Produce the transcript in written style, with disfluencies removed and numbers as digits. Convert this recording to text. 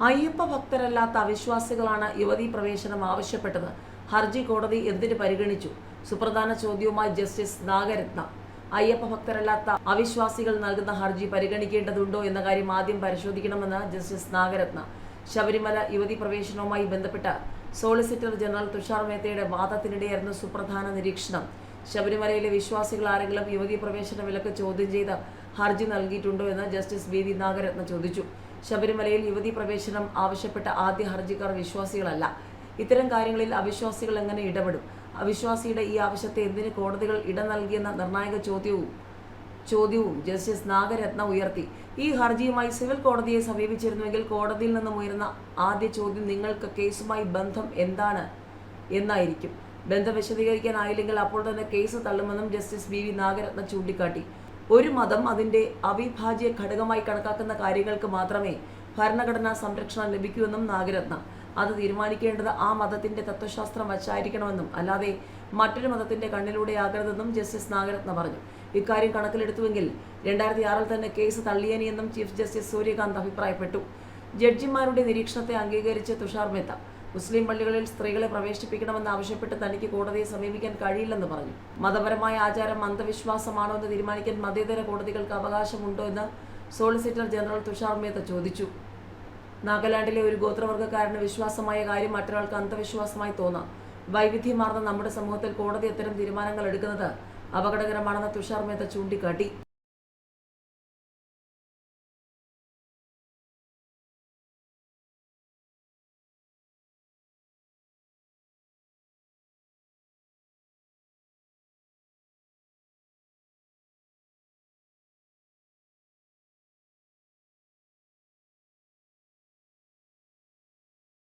അയ്യപ്പ ഭക്തരല്ലാത്ത അവിശ്വാസികളാണ് യുവതീ പ്രവേശനം ആവശ്യപ്പെട്ടത്. ഹർജി കോടതി എന്തിന് പരിഗണിച്ചു? സുപ്രധാന ചോദ്യവുമായി ജസ്റ്റിസ് നാഗരത്ന. അയ്യപ്പ ഭക്തരല്ലാത്ത അവിശ്വാസികൾ നൽകുന്ന ഹർജി പരിഗണിക്കേണ്ടതുണ്ടോ എന്ന കാര്യം ആദ്യം പരിശോധിക്കണമെന്ന് ജസ്റ്റിസ് നാഗരത്ന. ശബരിമല യുവതീ പ്രവേശനവുമായി ബന്ധപ്പെട്ട് സോളിസിറ്റർ ജനറൽ തുഷാർ മേത്തയുടെ വാദത്തിനിടെയായിരുന്നു സുപ്രധാന നിരീക്ഷണം. ശബരിമലയിലെ വിശ്വാസികൾ ആരെങ്കിലും യുവതീ പ്രവേശന വിലക്ക് ചോദ്യം ചെയ്ത് ഹർജി നൽകിയിട്ടുണ്ടോ എന്ന് ജസ്റ്റിസ് ബി നാഗരത്ന ചോദിച്ചു. ശബരിമലയിൽ യുവതീ പ്രവേശനം ആവശ്യപ്പെട്ട ആദ്യ ഹർജിക്കാർ വിശ്വാസികളല്ല. ഇത്തരം കാര്യങ്ങളിൽ അവിശ്വാസികൾ എങ്ങനെ ഇടപെടും? അവിശ്വാസിയുടെ ഈ ആവശ്യത്തെ എന്തിന് കോടതികൾ ഇടം നൽകിയെന്ന നിർണായക ചോദ്യവും ജസ്റ്റിസ് നാഗരത്ന ഉയർത്തി. ഈ ഹർജിയുമായി സിവിൽ കോടതിയെ സമീപിച്ചിരുന്നുവെങ്കിൽ കോടതിയിൽ നിന്നും ഉയർന്ന ആദ്യ ചോദ്യം നിങ്ങൾക്ക് കേസുമായി ബന്ധം എന്താണ് എന്നായിരിക്കും. ബന്ധം വിശദീകരിക്കാനായില്ലെങ്കിൽ അപ്പോൾ തന്നെ കേസ് തള്ളുമെന്നും ജസ്റ്റിസ് ബി നാഗരത്ന ചൂണ്ടിക്കാട്ടി. ഒരു മതം അതിൻ്റെ അവിഭാജ്യ ഘടകമായി കണക്കാക്കുന്ന കാര്യങ്ങൾക്ക് മാത്രമേ ഭരണഘടനാ സംരക്ഷണം ലഭിക്കൂവെന്നും നാഗരത്ന. അത് തീരുമാനിക്കേണ്ടത് ആ മതത്തിന്റെ തത്വശാസ്ത്രം വച്ചായിരിക്കണമെന്നും അല്ലാതെ മറ്റൊരു മതത്തിന്റെ കണ്ണിലൂടെയാകരുതെന്നും ജസ്റ്റിസ് നാഗരത്ന പറഞ്ഞു. ഇക്കാര്യം കണക്കിലെടുത്തുവെങ്കിൽ 2006 തന്നെ കേസ് തള്ളിയേനെയെന്നും ചീഫ് ജസ്റ്റിസ് സൂര്യകാന്ത് അഭിപ്രായപ്പെട്ടു. ജഡ്ജിമാരുടെ നിരീക്ഷണത്തെ അംഗീകരിച്ച് തുഷാർ മേത്ത മുസ്ലിം പള്ളികളിൽ സ്ത്രീകളെ പ്രവേശിപ്പിക്കണമെന്ന് ആവശ്യപ്പെട്ട് തനിക്ക് കോടതിയെ സമീപിക്കാൻ കഴിയില്ലെന്ന് പറഞ്ഞു. മതപരമായ ആചാരം അന്ധവിശ്വാസമാണോ എന്ന് തീരുമാനിക്കാൻ മതേതര കോടതികൾക്ക് അവകാശമുണ്ടോ എന്ന് സോളിസിറ്റർ ജനറൽ തുഷാർ മേത്ത ചോദിച്ചു. നാഗാലാൻഡിലെ ഒരു ഗോത്രവർഗ്ഗക്കാരന് വിശ്വാസമായ കാര്യം മറ്റൊരാൾക്ക് അന്ധവിശ്വാസമായി തോന്നാം. വൈവിധ്യമാർന്ന നമ്മുടെ സമൂഹത്തിൽ കോടതി അത്തരം തീരുമാനങ്ങൾ എടുക്കുന്നത് അപകടകരമാണെന്ന് തുഷാർ മേത്ത ചൂണ്ടിക്കാട്ടി.